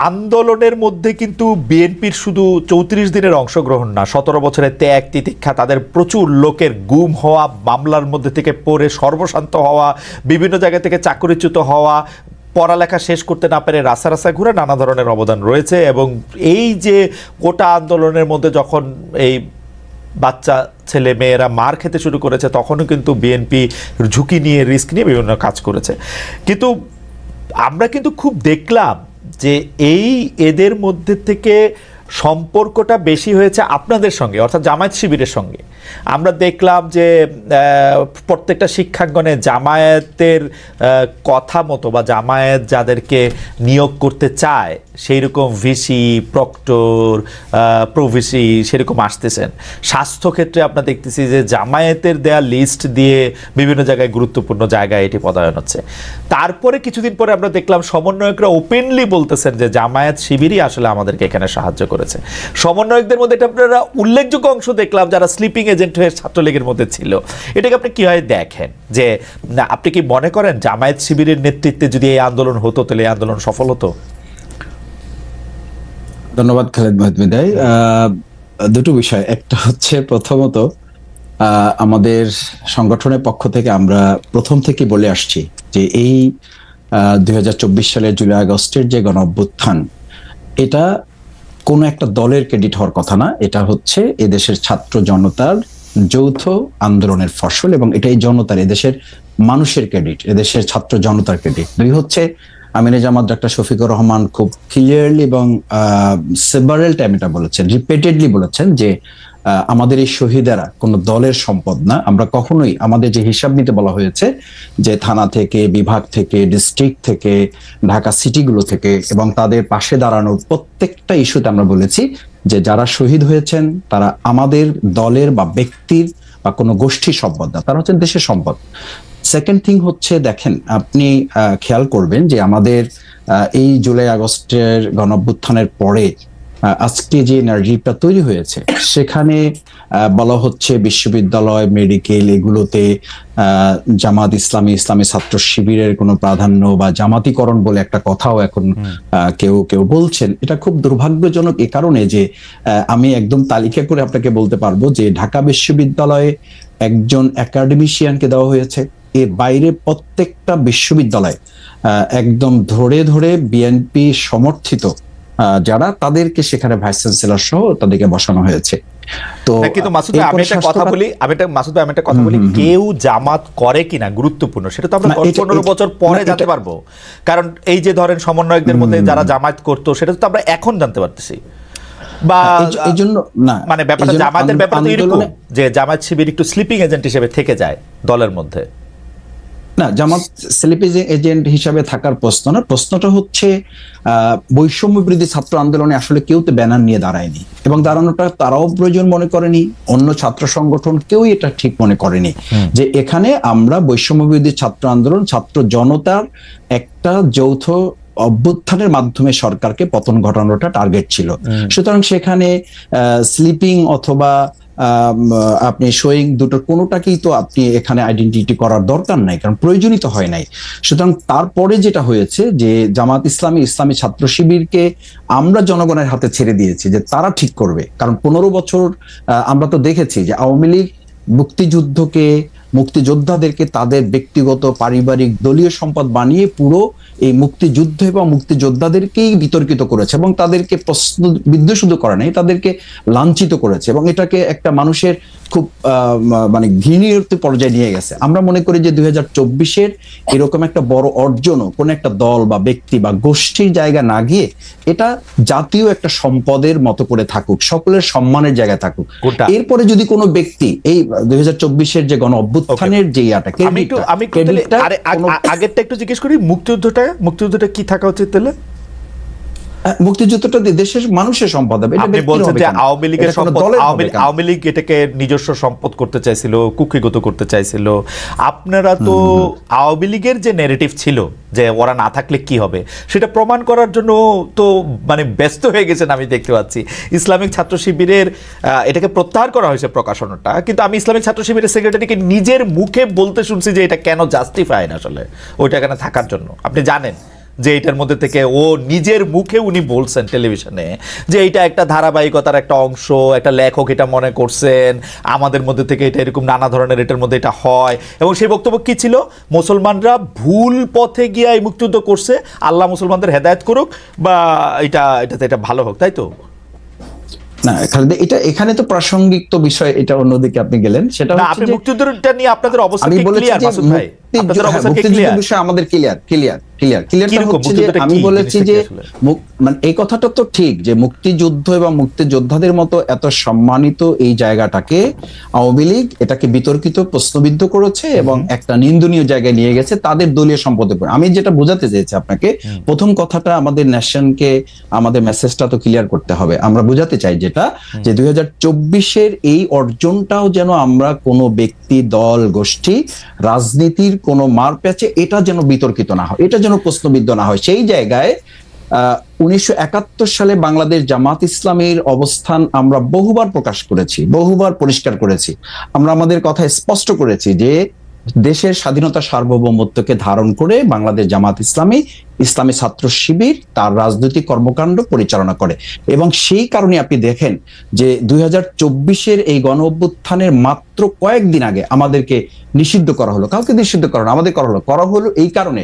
আন্দোলনের মধ্যে কিন্তু বিএনপির শুধু ৩৪ দিনের অংশগ্রহণ না, ১৭ বছরের ত্যাগ তিতিক্ষা, তাদের প্রচুর লোকের গুম হওয়া, মামলার মধ্যে থেকে পড়ে সর্বশান্ত হওয়া, বিভিন্ন জায়গা থেকে চাকরিচ্যুত হওয়া, পড়ালেখা শেষ করতে না পেরে রাস্তা রাস্তায় ঘুরে নানা ধরনের অবদান রয়েছে। এবং এই যে কোটা আন্দোলনের মধ্যে যখন এই বাচ্চা ছেলে মেয়েরা মার খেতে শুরু করেছে, তখনও কিন্তু বিএনপি ঝুঁকি নিয়ে, রিস্ক নিয়ে বিভিন্ন কাজ করেছে। কিন্তু আমরা কিন্তু খুব দেখলাম যে এদের মধ্যে থেকে সম্পর্কটা বেশি হয়েছে আপনাদের সঙ্গে, অর্থাৎ জামায়াত শিবিরের সঙ্গে। আমরা দেখলাম যে প্রত্যেকটা শিক্ষাঙ্গনে জামায়াতের কথা মতো বা জামায়াত যাদেরকে নিয়োগ করতে চায় সেই রকম ভিসি, প্রক্টর, প্রভিসি সেরকম আসতেছেন। স্বাস্থ্যক্ষেত্রে আমরা দেখতেছি যে জামায়াতের দেয়া লিস্ট দিয়ে বিভিন্ন জায়গায় গুরুত্বপূর্ণ জায়গায় এটি পদায়ন হচ্ছে। তারপরে কিছুদিন পরে আমরা দেখলাম সমন্বয়করা ওপেনলি বলতেছেন যে জামায়াত শিবিরই আসলে আমাদেরকে এখানে সাহায্য করেছে। সমন্বয়কদের মধ্যে এটা আপনারা উল্লেখযোগ্য অংশ দেখলাম যারা স্লিপিং এজেন্ট হয়ে ছাত্রলীগের মধ্যে ছিল। এটাকে আপনি কিভাবে দেখেন? যে আপনি কি মনে করেন জামায়াত শিবিরের নেতৃত্বে যদি এই আন্দোলন হতো তাহলে এই আন্দোলন সফল হতো? ধন্যবাদ খালেদ মাহমুদাই। দুটো বিষয়, একটা হচ্ছে প্রথমত আমাদের সংগঠনের পক্ষ থেকে আমরা প্রথম থেকে বলে আসছি যে এই 2024 সালের জুলাই আগস্টের যে গণঅভ্যুত্থান, এটা কোনো একটা দলের ক্রেডিট হওয়ার কথা না। এটা হচ্ছে এদেশের ছাত্র জনতার যৌথ আন্দোলনের ফসল এবং এটাই জনতার, এদেশের মানুষের ক্রেডিট, এদেশের ছাত্র জনতার ক্রেডিট। দুই হচ্ছে আমিরে জামাত ডক্টর শফিকুর রহমান খুব ক্লিয়ারলি এবং সেভারাল টাইম এটা বলেছেন, রিপিটেডলি বলেছেন যে আমাদের এই শহীদেরা কোনো দলের সম্পদ না। আমরা কখনোই আমাদের যে হিসাব নিতে বলা হয়েছে যে থানা থেকে, বিভাগ থেকে, ডিস্ট্রিক্ট থেকে, ঢাকা সিটিগুলো থেকে এবং তাদের পাশে দাঁড়ানোর প্রত্যেকটা ইস্যুতে আমরা বলেছি যে যারা শহীদ হয়েছেন তারা আমাদের দলের বা ব্যক্তির বা কোনো গোষ্ঠীর সম্পদ না, তারা হচ্ছেন দেশের সম্পদ। সেকেন্ড থিং হচ্ছে, দেখেন আপনি খেয়াল করবেন যে আমাদের এই জুলাই আগস্টের গণঅভ্যুত্থানের পরে আজকে যে নারেটিভটা তৈরি হয়েছে সেখানে বলা হচ্ছে বিশ্ববিদ্যালয়, মেডিকেল এগুলোতে জামাত ইসলামী, ইসলামী ছাত্র শিবিরের কোনো প্রাধান্য বা জামাতিকরণ বলে একটা কথাও এখন কেউ কেউ বলছেন। এটা খুব দুর্ভাগ্যজনক এ কারণে যে আমি একদম তালিকা করে আপনাকে বলতে পারবো যে ঢাকা বিশ্ববিদ্যালয়ে একজন একাডেমিশিয়ানকে দেওয়া হয়েছে, এর বাইরে প্রত্যেকটা বিশ্ববিদ্যালয় একদম ধরে ধরে বিএনপি সমর্থিত যারা, তাদেরকে সেখানে ভাইস চ্যান্সেলর সহ তাদেরকে বসানো হয়েছে। তো কিন্তু মাসুদ ভাই আমি একটা কথা বলি, কেউ জামাত করে কিনা গুরুত্বপূর্ণ, সেটা তো আমরা 15 বছর পরে জানতে পারবো। কারণ এই যে ধরেন সমন্বয়কদের মধ্যে যারা জামাত করতো সেটা তো আমরা এখন জানতে পারতেছি। বা এই জন্য না, মানে ব্যাপারটা জামাতের ব্যাপারটা এরকম যে জামাত শিবির একটু স্লিপিং এজেন্ট হিসেবে থেকে যায় দলের মধ্যে। না, জামাত স্লিপিং এজেন্ট হিসাবে থাকার প্রশ্ন না, প্রশ্নটা হচ্ছে বৈষম্য বিরোধী ছাত্র আন্দোলনে আসলে কেউ তো ব্যানার নিয়ে দাঁড়ায়নি এবং দাঁড়ানোটা তারাও প্রয়োজন মনে করেনি, অন্য ছাত্র সংগঠন কেউই এটা ঠিক মনে করেনি যে এখানে আমরা বৈষম্য বিরোধী ছাত্র আন্দোলন, ছাত্র জনতার একটা যৌথ অভ্যুত্থানের মাধ্যমে সরকারকে পতন ঘটানোটা টার্গেট ছিল। সুতরাং সেখানে স্লিপিং অথবা আপনি শোয়িং দুটোর কোনোটাকেই তো আপনি এখানে আইডেন্টিটি করার দরকার নাই, কারণ প্রয়োজনীয় হয় নাই। সুতরাং তারপরে যেটা হয়েছে যে জামাত ইসলামী, ইসলামী ছাত্র শিবিরকে আমরা জনগণের হাতে ছেড়ে দিয়েছি যে তারা ঠিক করবে। কারণ 15 বছর আমরা তো দেখেছি যে আওয়ামী লীগ মুক্তিযোদ্ধাদেরকে তাদের ব্যক্তিগত, পারিবারিক, দলীয় সম্পদ বানিয়ে পুরো এই মুক্তিযুদ্ধ এবং মুক্তিযোদ্ধাদেরকেই বিতর্কিত করেছে এবং তাদেরকে প্রশ্নবিদ্ধ শুধু করে নাই, তাদেরকে লাঞ্ছিত করেছে এবং এটাকে একটা মানুষের খুব মানে ঘৃণীয় পর্যায়ে নিয়ে গেছে। আমরা মনে করি যে 2024-এর এরকম একটা বড় অর্জনও কোন একটা দল বা ব্যক্তি বা গোষ্ঠীর জায়গা না গিয়ে এটা জাতীয় একটা সম্পদের মতো করে থাকুক, সকলের সম্মানের জায়গায় থাকুক। এরপরে যদি কোনো ব্যক্তি এই 2024-এর যে গণ অভ্যুত্থানের যে ইয়াটাকে আগেরটা একটু জিজ্ঞেস করি, মুক্তিযুদ্ধটা কি থাকা উচিত তাহলে? মুক্তিযুদ্ধটা দেশের মানুষের সম্পদ হবে। আপনি বলছেন যে আওয়ামী লীগের সম্পদ, আওয়ামী লীগ এটাকে নিজস্ব সম্পদ করতে চাইছিল, কুক্ষিগত করতে চাইছিল। আপনারা তো আওয়ামী লীগের যে ন্যারেটিভ ছিল যে ওরা না থাকলে কি হবে সেটা প্রমাণ করার জন্য তো মানে ব্যস্ত হয়ে গেছেন আমি দেখতে পাচ্ছি। ইসলামিক ছাত্র শিবিরের এটাকে প্রত্যাহার করা হয়েছে প্রকাশনাটা, কিন্তু আমি ইসলামিক ছাত্র শিবিরের সেক্রেটারিকে নিজের মুখে বলতে শুনছি যে এটা কেন জাস্টিফাইড আসলে ওইটা এখানে থাকার জন্য। আপনি জানেন যে এটার মধ্যে থেকে ও নিজের মুখে উনি বলছেন টেলিভিশনে যে এটা একটা ধারাবাহিকতার একটা অংশ, একটা লেখক এটা মনে করছেন, আমাদের মধ্যে থেকে এটা এরকম নানা ধরনের এটার মধ্যে এটা হয়। এবং সেই বক্তব্য কি ছিল? মুসলমানরা ভুল পথে গিয়ে এই মুক্তিযুদ্ধ করছে, আল্লাহ মুসলমানদের হেদায়েত করুক বা এটা ভালো হোক, তাই তো? না খালেদা, এখানে তো প্রাসঙ্গিক তো বিষয়, এটা অন্যদিকে আপনি গেলেন। সেটা না, আপনি মুক্তিযুদ্ধটা নিয়ে আপনাদের অবস্থা কি ক্লিয়ার মাসুদ ভাই? আপনাদের অবস্থা কি ক্লিয়ার? বিষয় আমাদের ক্লিয়ারটা হচ্ছে যে আমি বলেছি যে মানে এই কথাটা তো ঠিক যে মুক্তিযুদ্ধ এবং মুক্তিযোদ্ধাদের মতো এত সম্মানিত এই জায়গাটাকে আওয়ামী লীগ এটাকে বিতর্কিত, প্রশ্নবিদ্ধ করেছে এবং একটা নিন্দনীয় জায়গায় নিয়ে গেছে তাদের দলীয় সম্পদের উপর। আমি যেটা বোঝাতে চেয়েছি আপনাকে, প্রথম কথাটা আমাদের ন্যাশনকে আমাদের মেসেজটা তো ক্লিয়ার করতে হবে। আমরা বোঝাতে চাই যেটা যে 2024-এর এই অর্জনটাও যেন আমরা কোনো ব্যক্তি, দল, গোষ্ঠী, রাজনীতির কোনো মারপ্যাচে এটা যেন বিতর্কিত না হয়, এটা যেন প্রশ্নবিদ্ধ না হয়। সেই জায়গায় 1971 সালে বাংলাদেশ জামাত ইসলামীর অবস্থান আমরা বহুবার প্রকাশ করেছি, বহুবার পরিষ্কার করেছি। আমরা আমাদের কথা স্পষ্ট করেছি যে দেশের স্বাধীনতা সার্বভৌমত্বকে ধারণ করে বাংলাদেশ জামাত ইসলামী, ইসলামী ছাত্র শিবির তার রাজনৈতিক কর্মকাণ্ড পরিচালনা করে। এবং সেই কারণে আপনি দেখেন যে 2024-এর এই গণ অভ্যুত্থানের মাত্র কয়েকদিন আগে আমাদেরকে নিষিদ্ধ করা হলো। কাউকে নিষিদ্ধ করা না, আমাদের করা হলো এই কারণে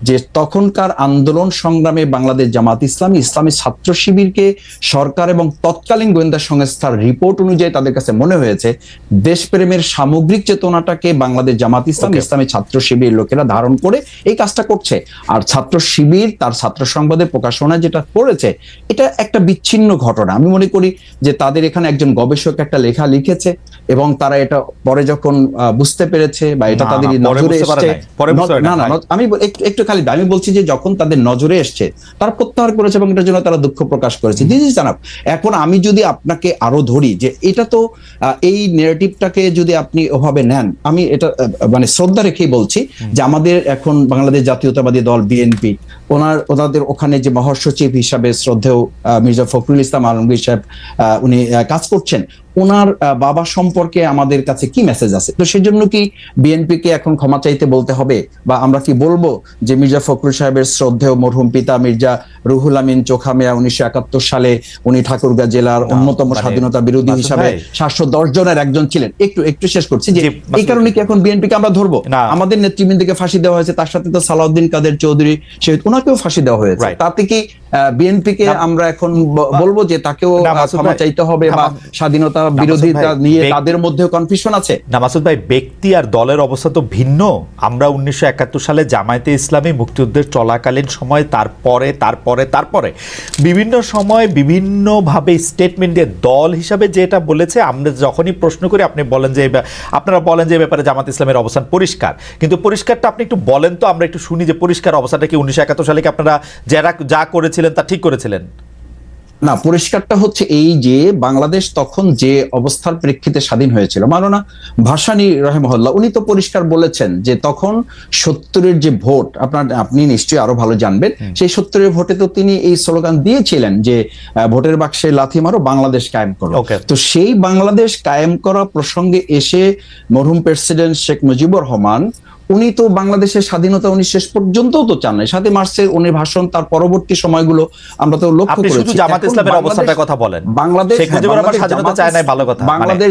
যে তখনকার আন্দোলন সংগ্রামে বাংলাদেশ জামাত ইসলামী, ইসলামী ছাত্র শিবিরকে সরকার এবং তৎকালীন গোয়েন্দা সংস্থার রিপোর্ট অনুযায়ী তাদের কাছে মনে হয়েছে দেশপ্রেমের সামগ্রিক চেতনাটাকে বাংলাদেশ জামাত ইসলাম, ইসলামী ছাত্র শিবির লোকেরা ধারণ করে এই কাজটা করছে। আর ছাত্র শিবির তার ছাত্র সংবাদে প্রকাশনা যেটা করেছে এটা একটা বিচ্ছিন্ন ঘটনা। আমি মনে করি যে তাদের এখানে একজন গবেষক একটা লেখা লিখেছে এবং তারা এটা পরে যখন বুঝতে পেরেছে বা এটা তাদের নজরে এসেছে, না না আমি একটু খালি আমি বলছি যে যখন তাদের নজরে এসছে তারা প্রত্যাহার করেছে এবং এটার জন্য তারা দুঃখ প্রকাশ করেছে। দিদি জানাব, এখন আমি যদি আপনাকে আরো ধরি যে এটা তো এই নেগেটিভটাকে যদি আপনি ওভাবে নেন, আমি এটা মানে শ্রদ্ধা রেখেই বলছি যে আমাদের এখন বাংলাদেশ জাতীয়তাবাদী দল বিএনপি ওনাদের ওখানে যে মহাসচিব হিসাবে শ্রদ্ধেয় মির্জা ফখরুল ইসলাম আলমগীর সাহেব উনি কাজ করছেন, ওনার বাবা সম্পর্কে আমাদের কাছে কি মেসেজ আছে? তো সেই জন্য কি বিএনপি কে এখন ক্ষমা চাইতে বলতে হবে, বা আমরা কি বলবো যে মির্জা ফখরুল সাহেবের শ্রদ্ধেয় মরহুম পিতা মির্জা রুহুল আমিন চোখা মিয়া 1971 সালে উনি ঠাকুরগাঁ জেলার অন্যতম স্বাধীনতা বিরোধী হিসাবে 710 জনের একজন ছিলেন। একটু শেষ করছি যে এই কারণে কি এখন বিএনপি কে আমরা ধরবো? আমাদের নেতৃবৃন্দকে ফাঁসি দেওয়া হয়েছে, তার সাথে তো সালাউদ্দিন কাদের চৌধুরী শহীদ, ওনাকেও ফাঁসি দেওয়া হয়েছে। তাতে কি বিএনপি কে আমরা এখন বলবো যে তাকেও ক্ষমা চাইতে হবে বা স্বাধীনতা বিরোধিতা নিয়ে তাদের মধ্যেও কনফিউশন আছে? না মাসুদ ভাই, ব্যক্তি আর দলের অবস্থা তো ভিন্ন। আমরা 1971 সালে জামায়াতে ইসলামী মুক্তিযুদ্ধের চলাকালীন সময় তারপরে বিভিন্ন সময় বিভিন্নভাবে স্টেটমেন্ট দিয়ে দল হিসাবে যেটা বলেছে, আমরা যখনই প্রশ্ন করি আপনি বলেন যে আপনারা বলেন যে ব্যাপারে জামাত ইসলামের অবস্থান পরিষ্কার, কিন্তু পরিষ্কারটা আপনি একটু বলেন তো, আমরা একটু শুনি যে পরিষ্কার অবস্থাটা কি 1971 সালে কি আপনারা যা করেছিলেন তা ঠিক করেছিলেন? না, পরিষ্কারটা হচ্ছে এই যে বাংলাদেশ তখন যে অবস্থার প্রেক্ষিতে স্বাধীন হয়েছিল, মাওলানা ভাসানী রাহিমাহুল্লাহ উনি তো পরিষ্কার বলেছেন যে তখন 70-এর যে ভোট, আপনি নিশ্চয়ই আরো ভালো জানবেন, সেই 70-এর ভোটে তো তিনি এই স্লোগান দিয়েছিলেন যে ভোটের বাক্সে লাথি মারো, বাংলাদেশ কায়েম করো। তো সেই বাংলাদেশ কায়েম করা প্রসঙ্গে এসে মরহুম প্রেসিডেন্ট শেখ মুজিবুর রহমান উনি তো বাংলাদেশের স্বাধীনতা উনি শেষ পর্যন্ত তো চান নাই। 7 মার্চের উনি ভাষণ, তার পরবর্তী সময়গুলো আমরা তো লক্ষ্য করেছি। শুধু জামাত ইসলামের অবস্থার কথা বলেন, বাংলাদেশ শেখ মুজিবুর রহমান স্বাধীনতা চায় নাই, ভালো কথা, বাংলাদেশ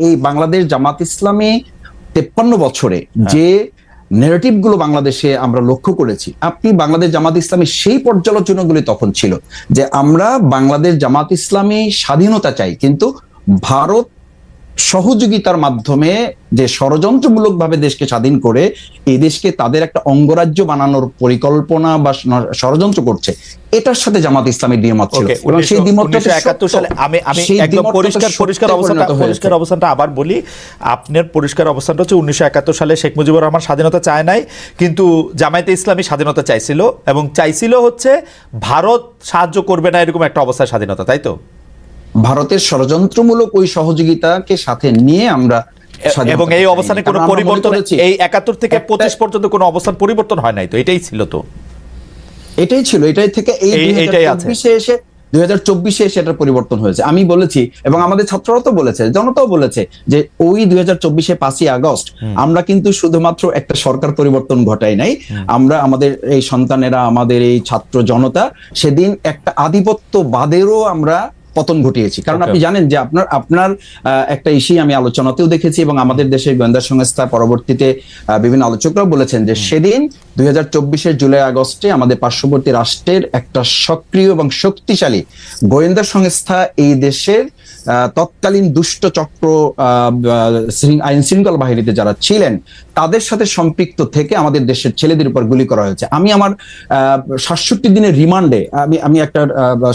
এই বাংলাদেশ জামাত ইসলামী 53 বছরে যে নেগেটিভ গুলো বাংলাদেশে আমরা লক্ষ্য করেছি, আপনি বাংলাদেশ জামাত ইসলামী সেই পর্যালোচনাগুলি তখন ছিল যে আমরা বাংলাদেশ জামাত ইসলামী স্বাধীনতা চাই, কিন্তু ভারত সহযোগিতার মাধ্যমে যে ষড়যন্ত্রমূলক ভাবে দেশকে স্বাধীন করে এই দেশকে তাদের একটা অঙ্গরাজ্য বানানোর পরিকল্পনা বা ষড়যন্ত্র করছে, এটার সাথে জামাত ইসলামের দ্বিমত ছিল। এবং সেই দ্বিমতটা 1971 সালে আমি একদম পরিষ্কার অবস্থানটা আবার বলি, আপনার পরিষ্কার অবস্থানটা হচ্ছে 1971 সালে শেখ মুজিবুর রহমান স্বাধীনতা চায় নাই, কিন্তু জামায়াতে ইসলামী স্বাধীনতা চাইছিল, এবং চাইছিল হচ্ছে ভারত সাহায্য করবে না এরকম একটা অবস্থায় স্বাধীনতা, তাই তো? ভারতের ষড়যন্ত্রমূলক ওই সহযোগিতাকে সাথে নিয়ে আমরা, এবং এই অবস্থানে কোনো পরিবর্তন এই 71 থেকে 25 পর্যন্ত কোনো অবস্থান পরিবর্তন হয় নাই, তো এটাই ছিল, তো এটাই ছিল, এটাই থেকে এই 2024-এ এসে 2024 সেটার পরিবর্তন হয়েছে। আমি বলেছি এবং আমাদের ছাত্ররা তো বলেছে, জনতাও বলেছে যে ওই 2024 5ই আগস্ট আমরা কিন্তু শুধুমাত্র একটা সরকার পরিবর্তন ঘটাই নাই, আমরা আমাদের এই সন্তানেরা, আমাদের এই ছাত্র জনতা সেদিন একটা আধিপত্যবাদেরও আমরা পতন ঘটিয়েছি। কারণ আপনি জানেন যে আপনার একটা ইস্যু আমি আলোচনাতেও দেখেছি এবং আমাদের দেশের গোয়েন্দা সংস্থা পরবর্তীতে বিভিন্ন আলোচকরাও বলেছেন যে সেদিন 2024 জুলাই আগস্টে আমাদের পার্শ্ববর্তী রাষ্ট্রের একটা সক্রিয় এবং শক্তিশালী গোয়েন্দা সংস্থা এই দেশের তৎকালীন দুষ্ট চক্র আইন শৃঙ্খলা বাহিনীতে যারা ছিলেন তাদের সাথে সম্পৃক্ত থেকে আমাদের দেশের ছেলেদের উপর গুলি করা হয়েছে। আমি আমার 67 দিনের রিমান্ডে আমি একটা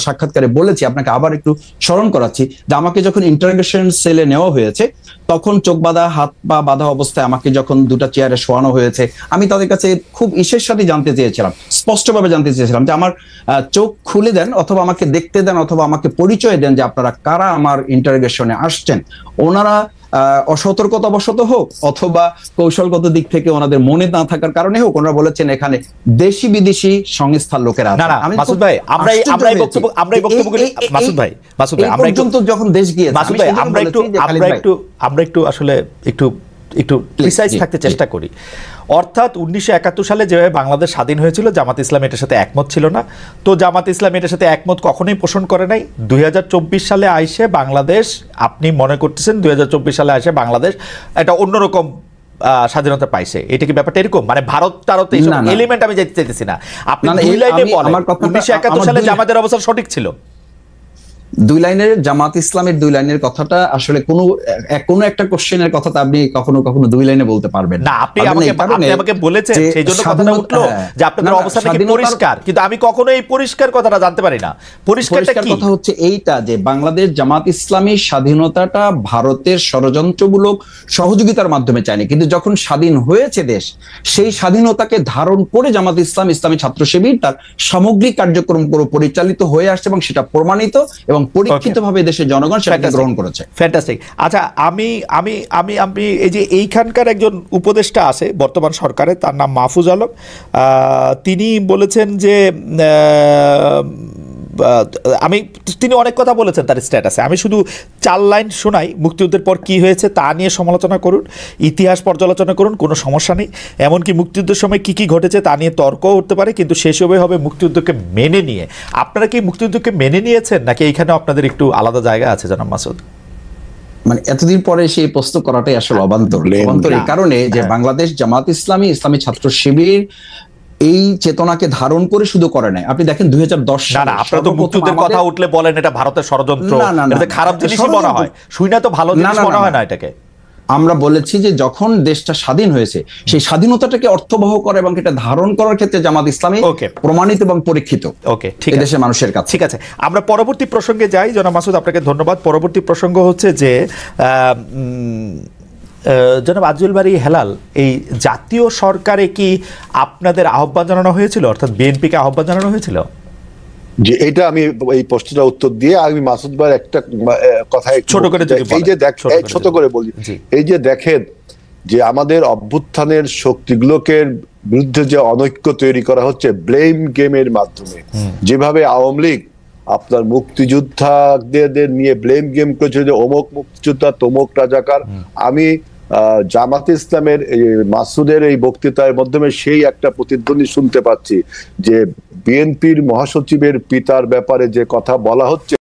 সাক্ষাৎকারে বলেছি, আপনাকে আবার একটু স্মরণ করাচ্ছি, যে আমাকে যখন ইন্টারোগেশন সেলে নেওয়া হয়েছে তখন চোখ বাঁধা, হাত পা বাঁধা অবস্থায় আমাকে যখন দুটা চেয়ারে শোয়ানো হয়েছে, আমি তাদের কাছে খুব ইসের সাথে জানতে চেয়েছিলাম, স্পষ্টভাবে জানতে চেয়েছিলাম যে আমার চোখ খুলে দেন অথবা আমাকে দেখতে দেন অথবা আমাকে পরিচয় দেন যে আপনারা কারা আমার ইন্টারোগেশনে আসছেন। ওনারা অসতর্কতাবশত হোক অথবা কৌশলগত দিক থেকে ওনাদের মনে না থাকার কারণে হোক, ওনারা বলেছেন এখানে দেশি বিদেশি সংস্থার লোকেরা আছে। মাসুদ ভাই, যখন দেশ গিয়ে আমরা একটু আসলে একটু প্রিসাইজ থাকতে চেষ্টা করি। অর্থাৎ 1971 সালে যেভাবে বাংলাদেশ স্বাধীন হয়েছিল, জামাত ইসলাম এটার সাথে একমত ছিল না। তো জামাত ইসলাম এটার সাথে একমত কখনোই পোষণ করে নাই। 2024 সালে আইসে বাংলাদেশ, আপনি মনে করতেছেন 2024 সালে আইসে বাংলাদেশ একটা অন্যরকম স্বাধীনতা পাইছে, এটা কি ব্যাপারটা এরকম? মানে ভারত এলিমেন্ট আমি যেতে চাইতেছি না, আপনি দুই লাইনে বলেন 1971 সালে জামাতের অবস্থা সঠিক ছিল। দুই লাইনের জামাত ইসলামের দুই লাইনের কথাটা আসলে কোনো একটা কোশ্চেনের কথা আপনি কখনো দুই লাইনে বলতে পারবেন না। আপনি আমাকে বলেছেন, সেই জন্য কথাটা উঠলো যে আপনাদের অবস্থাটা কি পরিষ্কার, কিন্তু আমি কখনো এই পরিষ্কার কথাটা জানতে পারি না। পরিষ্কারটা কি? কথা হচ্ছে এইটা যে বাংলাদেশ জামাত ইসলামী স্বাধীনতাটা ভারতের ষড়যন্ত্রমূলক সহযোগিতার মাধ্যমে চায়নি, কিন্তু যখন স্বাধীন হয়েছে দেশ, সেই স্বাধীনতাকে ধারণ করে জামাত ইসলামী ছাত্র শিবির তার সামগ্রিক কার্যক্রম পরিচালিত হয়ে আসছে এবং সেটা প্রমাণিত এবং পরীক্ষিতভাবে দেশের জনগণ সেটাকে গ্রহণ করেছে। ফ্যান্টাস্টিক। আচ্ছা, আমি এই যে এইখানকার একজন উপদেষ্টা আছে বর্তমান সরকারে, তার নাম মাহফুজ আলম, তিনি বলেছেন যে তিনি অনেক কথা বলেছেন তার স্ট্যাটাসে। আমি শুধু 4 লাইন শোনাই। মুক্তিযুদ্ধের পর কি হয়েছে তা নিয়ে সমালোচনা করুন, ইতিহাস পর্যালোচনা করুন, কোনো সমস্যা নেই। এমনকি মুক্তিযুদ্ধের সময় কি ঘটেছে তা নিয়ে তর্কও উঠতে পারে, কিন্তু সেসবই হবে মুক্তিযুদ্ধকে মেনে নিয়ে। আপনারা কি মুক্তিযুদ্ধকে মেনে নিয়েছেন, নাকি এইখানে আপনাদের একটু আলাদা জায়গা আছে জনাব মাসুদ? মানে এতদিন পরে সেই প্রশ্ন করাটাই আসলে অবান্তর এই কারণে যে বাংলাদেশ জামাত ইসলামী ছাত্র শিবির এই চেতনাকে ধারণ করে শুধু করে নাই। আপনি দেখেন 2010 সালে আপনারা তো মুক্তিযুদ্ধের কথা উঠলে বলেন এটা ভারতের ষড়যন্ত্র, এটা খারাপ জিনিসই মনে হয়, শুই না তো ভালো জিনিস মনে হয় না এটাকে। আমরা বলেছি যে যখন দেশটা স্বাধীন হয়েছে সেই স্বাধীনতাটাকে অর্থবহ করে এবং এটা ধারণ করার ক্ষেত্রে জামাত ইসলামী প্রমাণিত এবং পরীক্ষিত। ওকে, ঠিক আছে, দেশের মানুষের কাছে। ঠিক আছে, আমরা পরবর্তী প্রসঙ্গে যাই। জনাব মাসুদ, আপনাকে ধন্যবাদ। পরবর্তী প্রসঙ্গ হচ্ছে যে জনাব আজউল বারী হেলাল, এই জাতীয় সরকারে কি আপনাদের আহ্বান জানানো হয়েছিল, অর্থাৎ বিএনপিকে আহ্বান জানানো হয়েছিল? যে এটা আমি এই প্রশ্নটা উত্তর দিয়ে আমি মাসুদ ভাইয়ের একটা কথা ছোট করে ছোট করে বলি। এই যে দেখেন যে আমাদের অভ্যুত্থানের শক্তিগুলোকে বিরুদ্ধে যে অনৈক্য তৈরি করা হচ্ছে ব্লেম গেমের মাধ্যমে, যেভাবে আওয়ামী লীগ আপনার মুক্তিযোদ্ধাদের নিয়ে ব্লেম গেম করেছে যে অমুক মুক্তিযোদ্ধা তমুক রাজাকার, আমি জামাত ইসলামের মাসুদের এই বক্তৃতার মাধ্যমে সেই একটা প্রতিধ্বনি শুনতে পাচ্ছি যে বিএনপির মহাসচিবের পিতার ব্যাপারে যে কথা বলা হচ্ছে